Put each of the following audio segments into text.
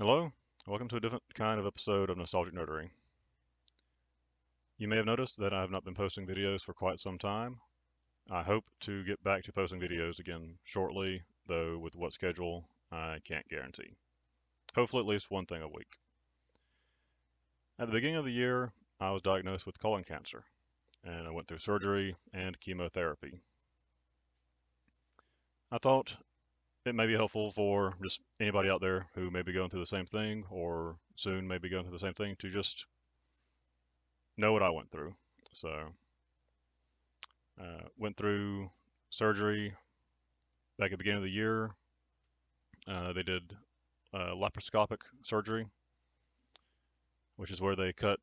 Hello, welcome to a different kind of episode of Nostalgic Nerdery. You may have noticed that I have not been posting videos for quite some time. I hope to get back to posting videos again shortly, though with what schedule, I can't guarantee. Hopefully at least one thing a week. At the beginning of the year, I was diagnosed with colon cancer, and I went through surgery and chemotherapy. I thought it may be helpful for just anybody out there who may be going through the same thing or soon may be going through the same thing to just know what I went through. So went through surgery back at the beginning of the year. They did laparoscopic surgery, which is where they cut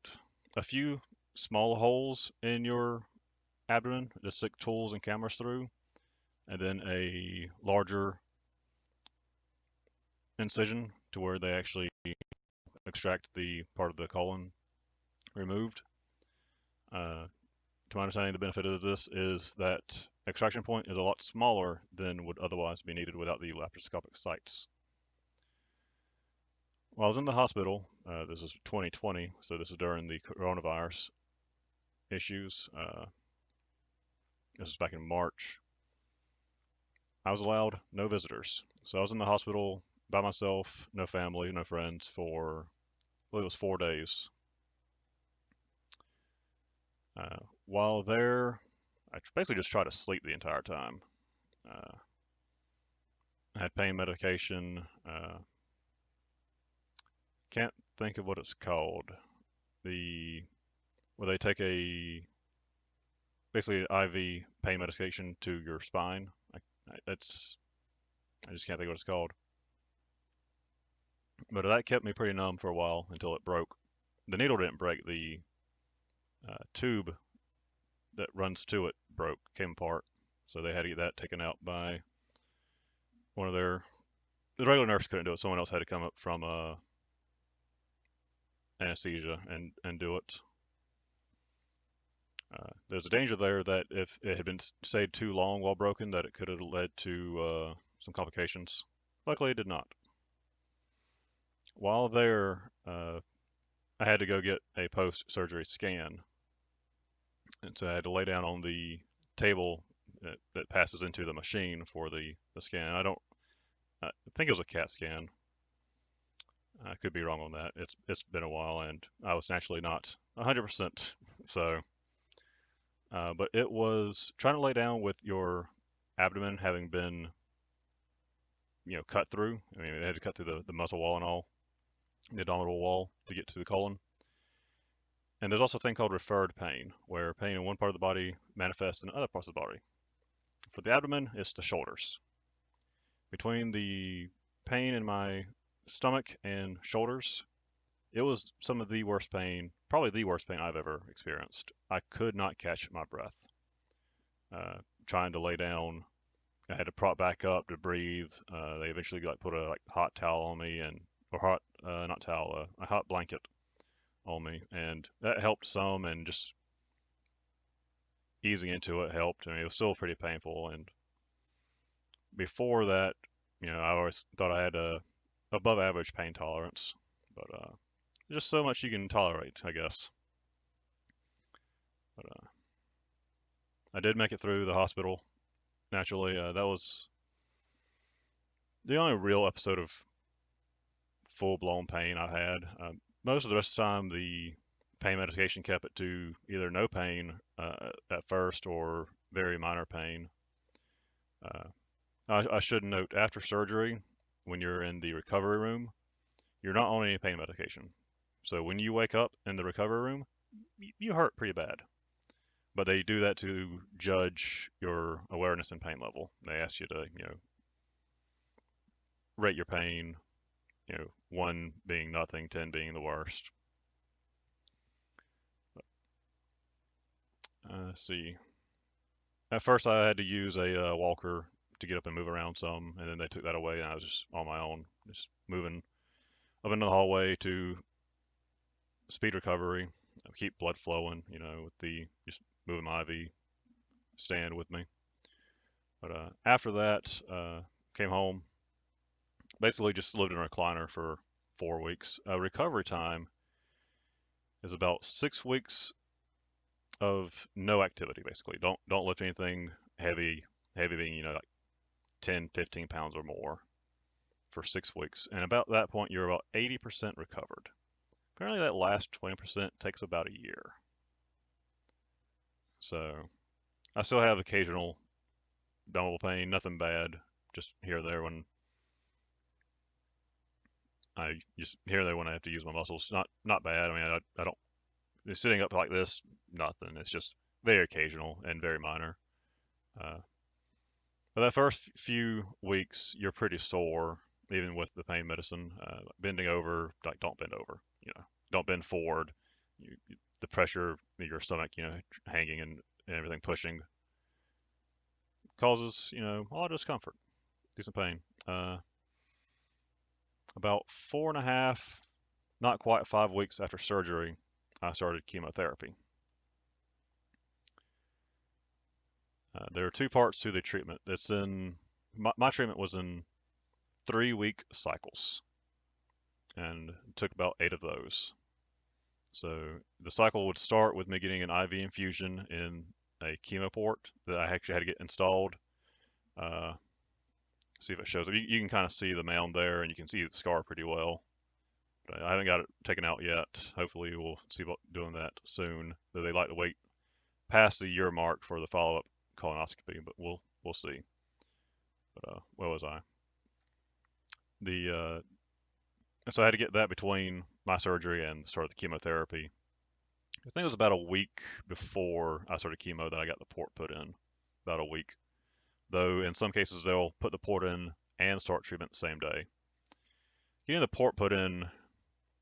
a few small holes in your abdomen to stick tools and cameras through, and then a larger incision to where they actually extract the part of the colon removed. Uh, to my understanding, the benefit of this is that extraction point is a lot smaller than would otherwise be needed without the laparoscopic sites. While I was in the hospital, this is 2020, so this is during the coronavirus issues. This was back in March. I was allowed no visitors. So I was in the hospital by myself, no family, no friends for, well, it was 4 days. While there, I basically just tried to sleep the entire time. Uh, I had pain medication. Can't think of what it's called. The where they take a basically an IV pain medication to your spine. It's I just can't think of what it's called. But that kept me pretty numb for a while until it broke. The needle didn't break. The tube that runs to it broke, came apart. So they had to get that taken out by one of their. The regular nurse couldn't do it. Someone else had to come up from anesthesia and do it. There's a danger there that if it had been stayed too long while broken, that it could have led to some complications. Luckily, it did not. While there, I had to go get a post-surgery scan, and so I had to lay down on the table that passes into the machine for the scan. I think it was a CAT scan. I could be wrong on that. It's been a while, and I was naturally not 100%. So, but it was trying to lay down with your abdomen having been, cut through. I mean, they had to cut through the muscle wall and all, the abdominal wall to get to the colon. And there's also a thing called referred pain, where pain in one part of the body manifests in other parts of the body. For the abdomen, it's the shoulders. Between the pain in my stomach and shoulders, it was some of the worst pain, probably the worst pain I've ever experienced. I could not catch my breath. Trying to lay down, I had to prop back up to breathe. They eventually put a hot towel on me or hot not towel, a hot blanket on me, and that helped some. And just easing into it helped. I mean, it was still pretty painful. And before that, I always thought I had a above average pain tolerance, but just so much you can tolerate, I guess. But I did make it through the hospital. Naturally, that was the only real episode of full-blown pain I had. Most of the rest of the time, the pain medication kept it to either no pain at first or very minor pain. Uh, I should note, after surgery, when you're in the recovery room, you're not on any pain medication. So when you wake up in the recovery room, you hurt pretty bad. But they do that to judge your awareness and pain level. They ask you to, rate your pain, one being nothing, 10 being the worst. Let's see. At first, I had to use a walker to get up and move around some, and then they took that away, and I was just on my own, just moving up into the hallway to speed recovery, keep blood flowing, with the just moving my IV stand with me. But after that, came home, basically just lived in a recliner for 4 weeks. Recovery time is about 6 weeks of no activity, basically. Don't lift anything heavy, heavy being, like 10, 15 pounds or more for 6 weeks. And about that point, you're about 80% recovered. Apparently, that last 20% takes about a year. So I still have occasional abdominal pain, nothing bad, just here or there when I have to use my muscles. Not bad. I mean, I don't. Sitting up like this, nothing. It's just very occasional and very minor. Uh, but that first few weeks, you're pretty sore, even with the pain medicine. Bending over, like don't bend over. Don't bend forward. The pressure in your stomach, hanging and everything pushing causes, a lot of discomfort, decent pain. About 4.5, not quite 5 weeks after surgery, I started chemotherapy. There are two parts to the treatment. My treatment was in 3-week cycles, and it took about 8 of those. So the cycle would start with me getting an IV infusion in a chemo port that I actually had to get installed. Uh, See if it shows up. You can kind of see the mound there, and you can see the scar pretty well. But I haven't got it taken out yet. Hopefully, we'll see about doing that soon. Though they like to wait past the year mark for the follow-up colonoscopy, but we'll see. But where was I? The So I had to get that between my surgery and the start of the chemotherapy. I think it was about a week before I started chemo that I got the port put in. About a week. Though in some cases they'll put the port in and start treatment the same day. Getting the port put in,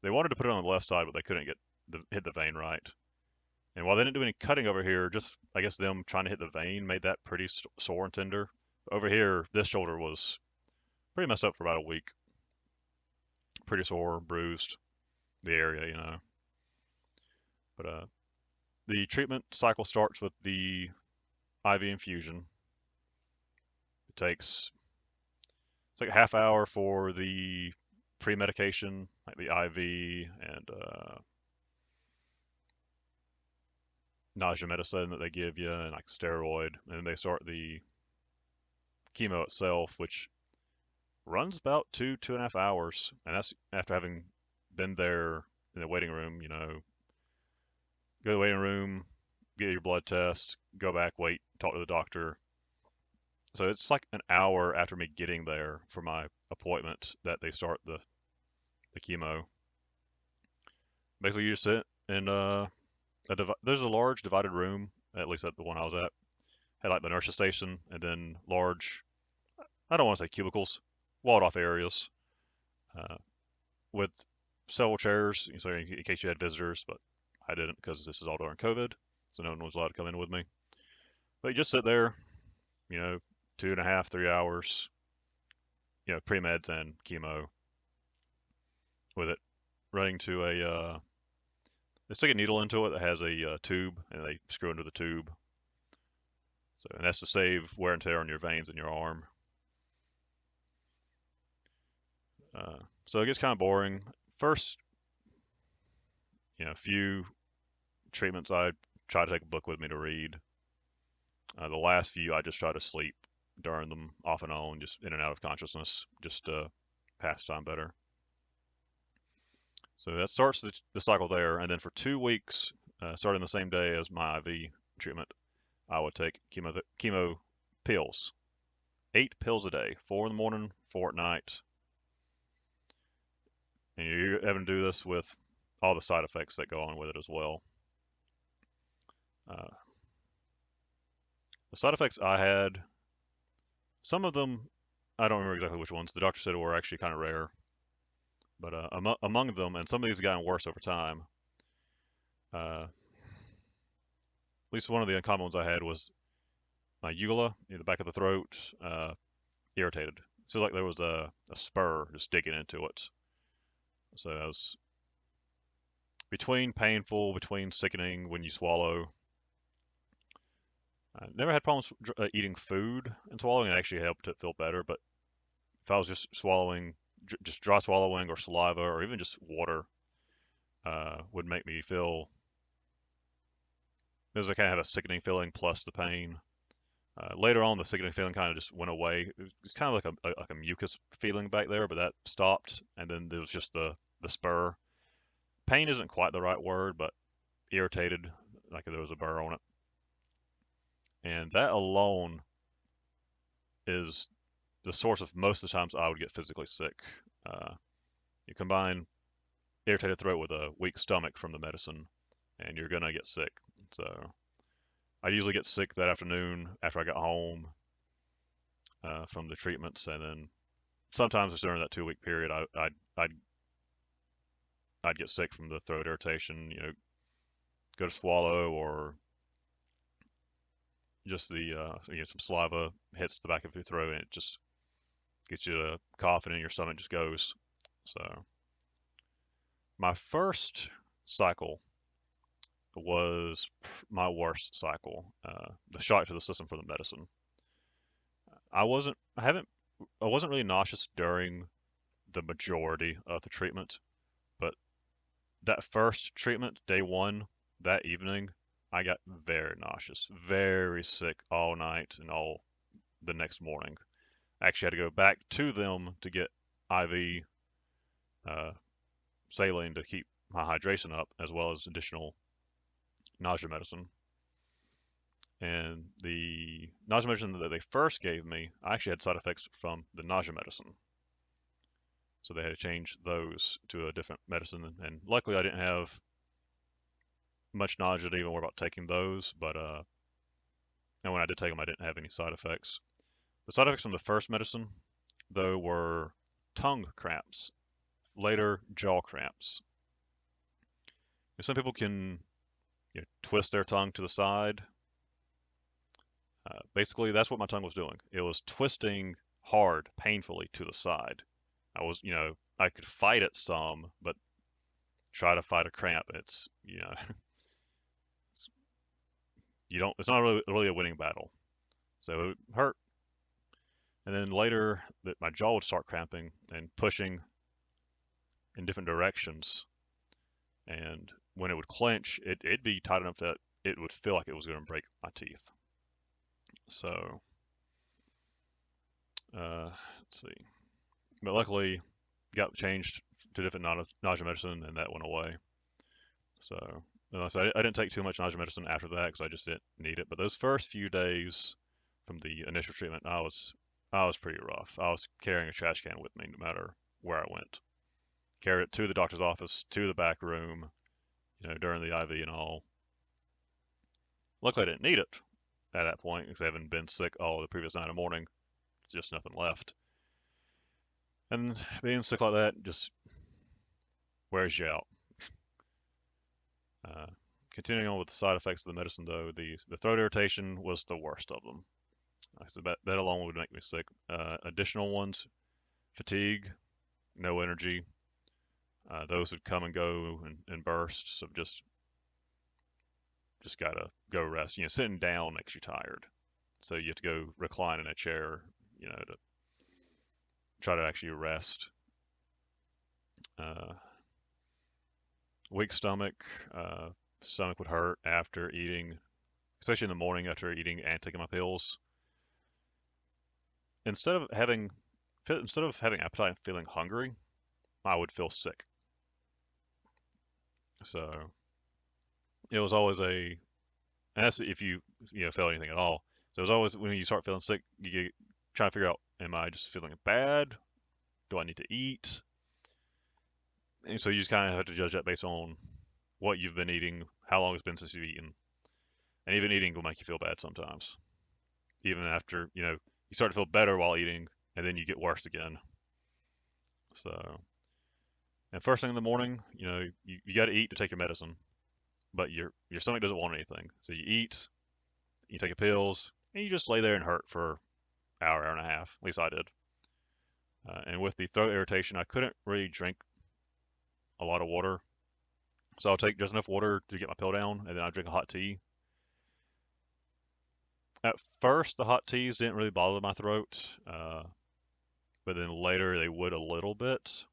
they wanted to put it on the left side, but they couldn't hit the vein right. And while they didn't do any cutting over here, just I guess them trying to hit the vein made that pretty sore and tender. Over here, this shoulder was pretty messed up for about a week. Pretty sore, bruised, the area. But the treatment cycle starts with the IV infusion. It's like a half hour for the pre-medication, like the IV and nausea medicine that they give you, and like steroid. And then they start the chemo itself, which runs about 2.5 hours, and that's after having been there in the waiting room. Go to the waiting room, get your blood test, go back, wait, talk to the doctor. So it's like an hour after me getting there for my appointment that they start the chemo. Basically, you just sit in there's a large divided room, at least at the one I was at. Had like the nurse's station and then large, I don't want to say cubicles, walled off areas with several chairs, so in case you had visitors, but I didn't because this is all during COVID, so no one was allowed to come in with me. But you just sit there, 2.5, 3 hours, pre-meds and chemo with it running to they stick a needle into it that has a tube, and they screw into the tube. And that's to save wear and tear on your veins in your arm. So it gets kind of boring. First, few treatments, I try to take a book with me to read. The last few, I just try to sleep during them, off and on, just in and out of consciousness, just to pass time better. So that starts the cycle there, and then for 2 weeks, starting the same day as my IV treatment, I would take chemo pills. 8 pills a day, 4 in the morning, 4 at night. And you're having to do this with all the side effects that go on with it as well. The side effects I had, some of them, I don't remember exactly which ones. The doctor said were actually kind of rare. But among them, and some of these have gotten worse over time, at least one of the uncommon ones I had was my uvula, in the back of the throat, irritated. So like there was a spur just digging into it. So that was between painful, between sickening when you swallow. I never had problems eating food and swallowing. It actually helped it feel better. But if I was just swallowing just dry swallowing or saliva or even just water would make me feel, because I kind of have a sickening feeling plus the pain. Later on, the sickening feeling kind of just went away. It was kind of like a mucus feeling back there, but that stopped, and then there was just the spur. Pain isn't quite the right word, but irritated, like there was a burr on it, and that alone is the source of most of the times I would get physically sick. Uh, you combine irritated throat with a weak stomach from the medicine, and you're gonna get sick. So I usually get sick that afternoon after I got home from the treatments, and then sometimes it's during that 2 week period I'd I'd get sick from the throat irritation. Go to swallow or just some saliva hits the back of your throat and it just gets you a cough and then your stomach just goes. So my first cycle was my worst cycle. The shock to the system for the medicine. I wasn't I haven't I wasn't really nauseous during the majority of the treatment, but that first treatment, day one, that evening, I got very nauseous, very sick all night and all the next morning. I actually had to go back to them to get IV uh, saline to keep my hydration up, as well as additional nausea medicine. And the nausea medicine that they first gave me, I actually had side effects from the nausea medicine. So they had to change those to a different medicine. And luckily, I didn't have much nausea to even worry about taking those. But and when I did take them, I didn't have any side effects. The side effects from the first medicine, though, were tongue cramps, later jaw cramps. Some people can twist their tongue to the side. Basically, that's what my tongue was doing. It was twisting hard, painfully to the side. I could fight it some, but try to fight a cramp. It's, it's not really a winning battle. So it hurt. And then later, that my jaw would start cramping and pushing in different directions. And when it would clench, it'd be tight enough that it would feel like it was going to break my teeth. So, let's see. But luckily, got changed to different nausea medicine, and that went away. So, I didn't take too much nausea medicine after that because I just didn't need it. But those first few days from the initial treatment, I was pretty rough. I was carrying a trash can with me no matter where I went. Carried it to the doctor's office, to the back room, during the IV and all. Luckily, I didn't need it at that point because I haven't been sick all the previous night and morning. Just nothing left. And being sick like that just wears you out. Uh, Continuing on with the side effects of the medicine, though, the throat irritation was the worst of them. So that alone would make me sick. Additional ones, fatigue, no energy. Those would come and go in bursts of just gotta go rest. Sitting down makes you tired, so you have to go recline in a chair, to try to actually rest. Uh, Weak stomach, stomach would hurt after eating, especially in the morning after eating and taking my pills. Instead of having appetite and feeling hungry, I would feel sick. So it was always and that's if you felt anything at all. So it was always when you start feeling sick, trying to figure out, am I just feeling bad? Do I need to eat? And so you just kind of have to judge that based on what you've been eating, how long it's been since you've eaten, and even eating will make you feel bad sometimes. Even after you start to feel better while eating, and then you get worse again. So, and first thing in the morning, you got to eat to take your medicine, but your stomach doesn't want anything. So you eat, you take your pills, and you just lay there and hurt for hour and a half. At least I did. And with the throat irritation, I couldn't really drink a lot of water. So I'll take just enough water to get my pill down, and then I drink a hot tea. At first, the hot teas didn't really bother my throat. but then later they would a little bit,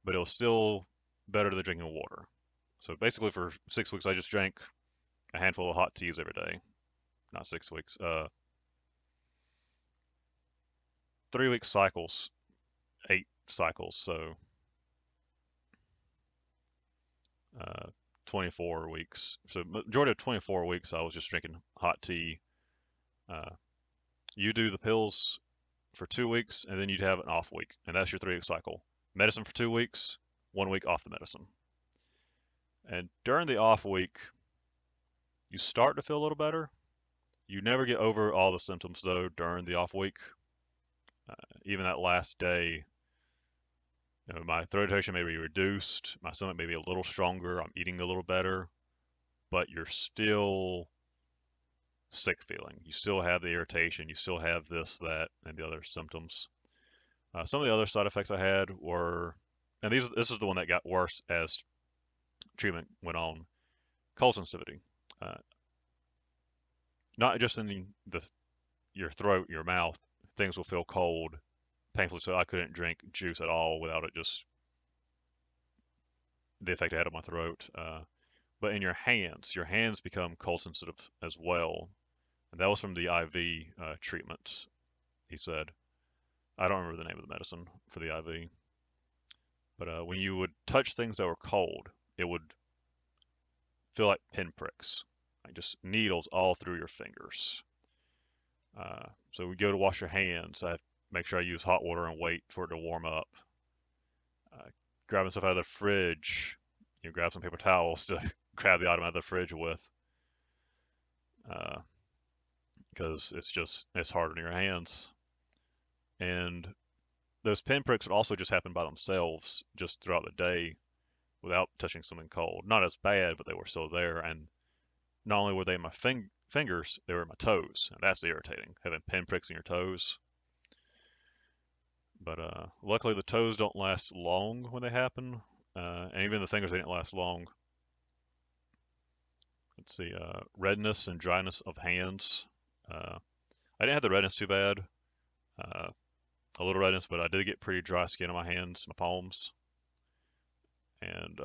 but it was still better than drinking water. So basically, for 6 weeks, I just drank a handful of hot teas every day. Not 6 weeks, 3 week cycles, 8 cycles. So uh, 24 weeks. So majority of 24 weeks, I was just drinking hot tea. Uh, you do the pills for 2 weeks, and then you'd have an off week, and that's your 3 week cycle. Medicine for 2 weeks, 1 week off the medicine. And during the off week, you start to feel a little better. You never get over all the symptoms though during the off week. Uh, Even that last day, my throat irritation may be reduced, my stomach may be a little stronger, I'm eating a little better, but you're still sick feeling. You still have the irritation, you still have this, that, and the other symptoms. Some of the other side effects I had were, and this is the one that got worse as treatment went on, cold sensitivity. Uh, Not just in your throat, your mouth, things will feel cold, painfully so. I couldn't drink juice at all without it just the effect it had on my throat. But in your hands become cold sensitive as well. And that was from the IV treatment, he said. I don't remember the name of the medicine for the IV. But when you would touch things that were cold, it would feel like pinpricks, like just needles all through your fingers. So we go to wash your hands. I make sure I use hot water and wait for it to warm up. Uh, Grabbing stuff out of the fridge, grab some paper towels to grab the item out of the fridge with, because it's harder in your hands. And those pinpricks would also just happen by themselves, just throughout the day, without touching something cold. Not as bad, but they were still there. And not only were they in my fingers, they were in my toes, and that's irritating, having pinpricks in your toes. But luckily, the toes don't last long when they happen, and even the fingers, they didn't last long. Let's see, redness and dryness of hands. I didn't have the redness too bad, uh, a little redness, but I did get pretty dry skin on my hands, my palms, and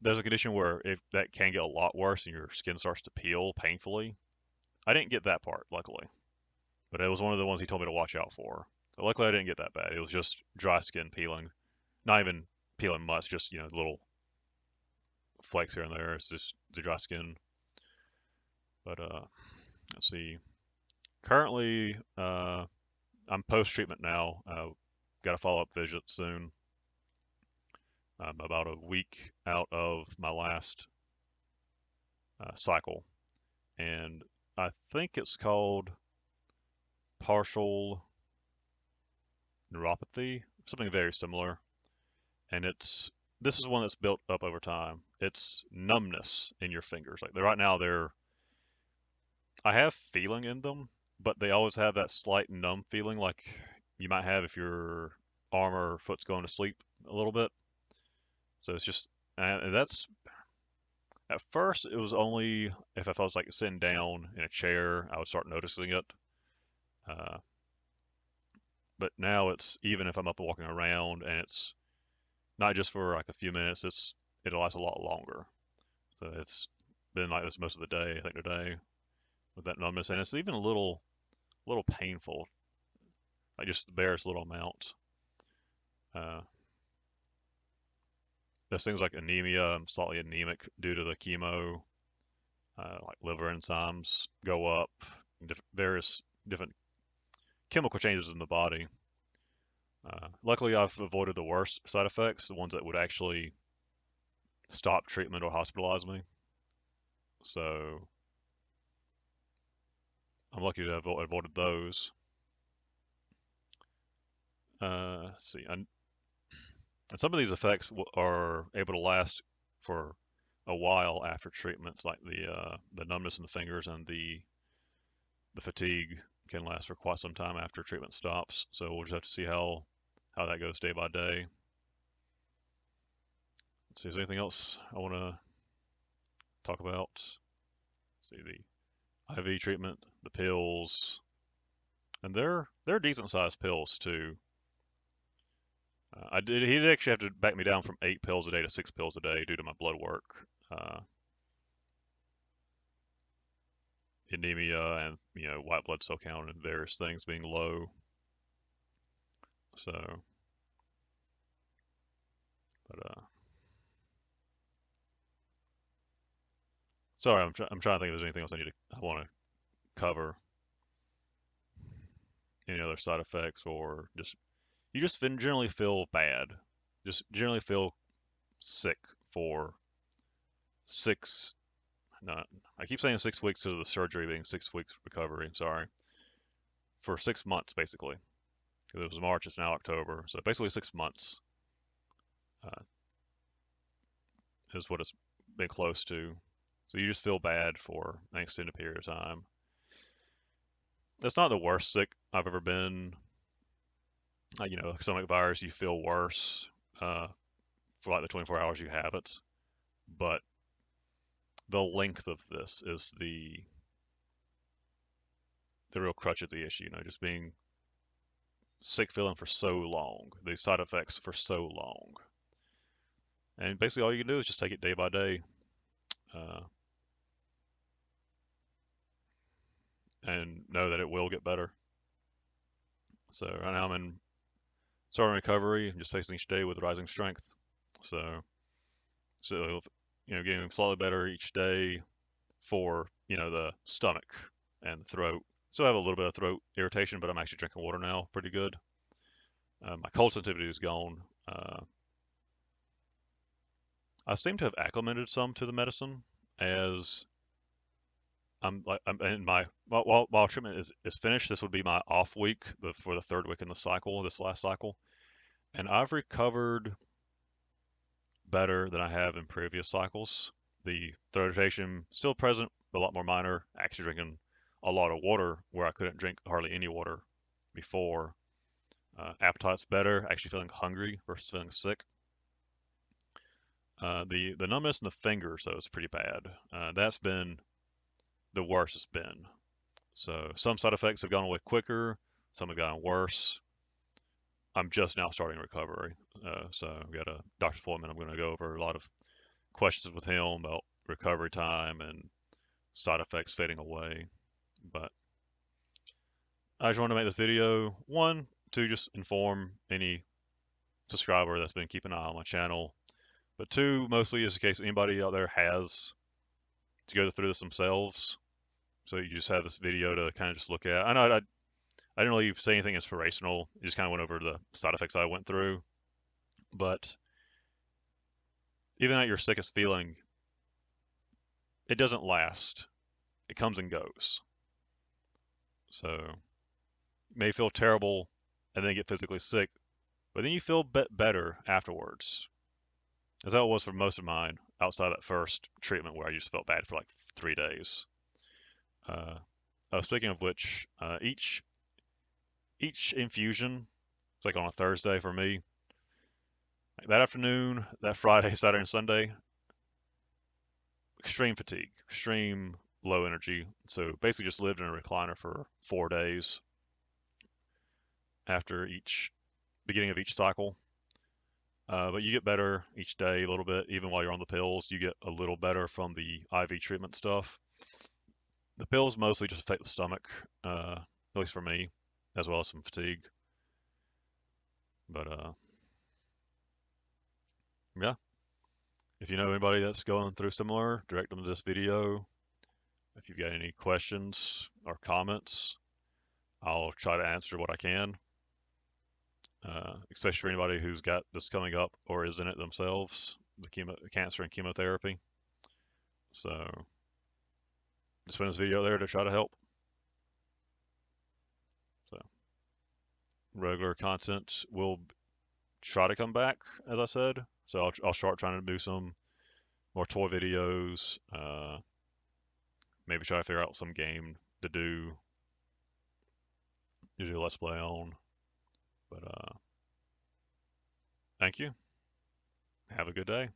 there's a condition where if that can get a lot worse and your skin starts to peel painfully. I didn't get that part, luckily, but it was one of the ones he told me to watch out for. So luckily, I didn't get that bad. It was just dry skin peeling, not even peeling much, just little flakes here and there. It's just the dry skin. But let's see. Currently, I'm post treatment now. Got a follow up visit soon. I'm about a week out of my last cycle, and I think it's called partial neuropathy, something very similar. And this is one that's built up over time. It's numbness in your fingers. Like right now, I have feeling in them, but they always have that slight numb feeling, like you might have if your arm or foot's going to sleep a little bit. So it's just, and that's at first it was only if I was like sitting down in a chair, I would start noticing it. Uh, but now it's even if I'm up and walking around, and it's not just for like a few minutes. It'll last a lot longer. So it's been like this most of the day, I think today, with that numbness, and it's even a little painful, like just the barest little amount. Uh, there's things like anemia. I'm slightly anemic due to the chemo. Like liver enzymes go up, various different chemical changes in the body. Luckily, I've avoided the worst side effects, the ones that would actually stop treatment or hospitalize me. So I'm lucky to have avoided those. Let's see, and some of these effects are able to last for a while after treatment, like the numbness in the fingers and the fatigue can last for quite some time after treatment stops. So we'll just have to see how that goes day by day. Let's see, is there anything else I want to talk about? Let's see, the IV treatment, the pills, and they're decent sized pills too. He did actually have to back me down from 8 pills a day to 6 pills a day due to my blood work, anemia, and white blood cell count and various things being low. So, but sorry, I'm trying to think if there's anything else I want to cover. Any other side effects, or just you just generally feel bad, just generally feel sick for six. No, I keep saying 6 weeks because of the surgery being 6 weeks recovery. Sorry, for 6 months basically, because it was March, it's now October, so basically 6 months uh, is what it's been close to. So you just feel bad for an extended period of time. That's not the worst sick I've ever been. Stomach virus, you feel worse for like the 24 hours you have it, but the length of this is the real crutch of the issue. Just being sick feeling for so long, the side effects for so long, and basically all you can do is just take it day by day, uh, and know that it will get better. So right now I'm in starting recovery, and just facing each day with rising strength. So getting slightly better each day for the stomach and the throat. Still have a little bit of throat irritation, but I'm actually drinking water now, pretty good. My cold sensitivity is gone. I seem to have acclimated some to the medicine, as I'm in my while treatment is finished. This would be my off week for the third week in the cycle, this last cycle, and I've recovered better than I have in previous cycles. The throat irritation still present, but a lot more minor. Actually drinking a lot of water where I couldn't drink hardly any water before. Appetite's better. Actually feeling hungry versus feeling sick. The numbness in the fingers though is pretty bad. That's been the worst it's been. So some side effects have gone away quicker. Some have gotten worse. I'm just now starting recovery. So I've got a doctor's appointment. I'm going to go over a lot of questions with him about recovery time and side effects fading away. But I just wanted to make this video, one, to just inform any subscriber that's been keeping an eye on my channel, but two, mostly is in case anybody out there has to go through this themselves. So you just have this video to kind of just look at. I know I didn't really say anything inspirational. I just kind of went over the side effects I went through. But even at your sickest feeling, it doesn't last. It comes and goes. So you may feel terrible and then get physically sick, but then you feel better afterwards. As that was for most of mine outside that first treatment where I just felt bad for like 3 days. Speaking of which, each infusion, it's like on a Thursday for me. Like that afternoon, that Friday, Saturday, and Sunday, extreme fatigue, extreme low energy. So basically just lived in a recliner for 4 days after each beginning of each cycle. But you get better each day a little bit, even while you're on the pills. You get a little better from the IV treatment stuff. The pills mostly just affect the stomach, at least for me, as well as some fatigue. But yeah, if you know anybody that's going through similar, direct them to this video. If you've got any questions or comments, I'll try to answer what I can, especially for anybody who's got this coming up or is in it themselves, the cancer and chemotherapy. So just put this video there to try to help. So regular content will try to come back, as I said. So I'll start trying to do some more toy videos. Maybe try to figure out some game to do Let's Play on. But thank you. Have a good day.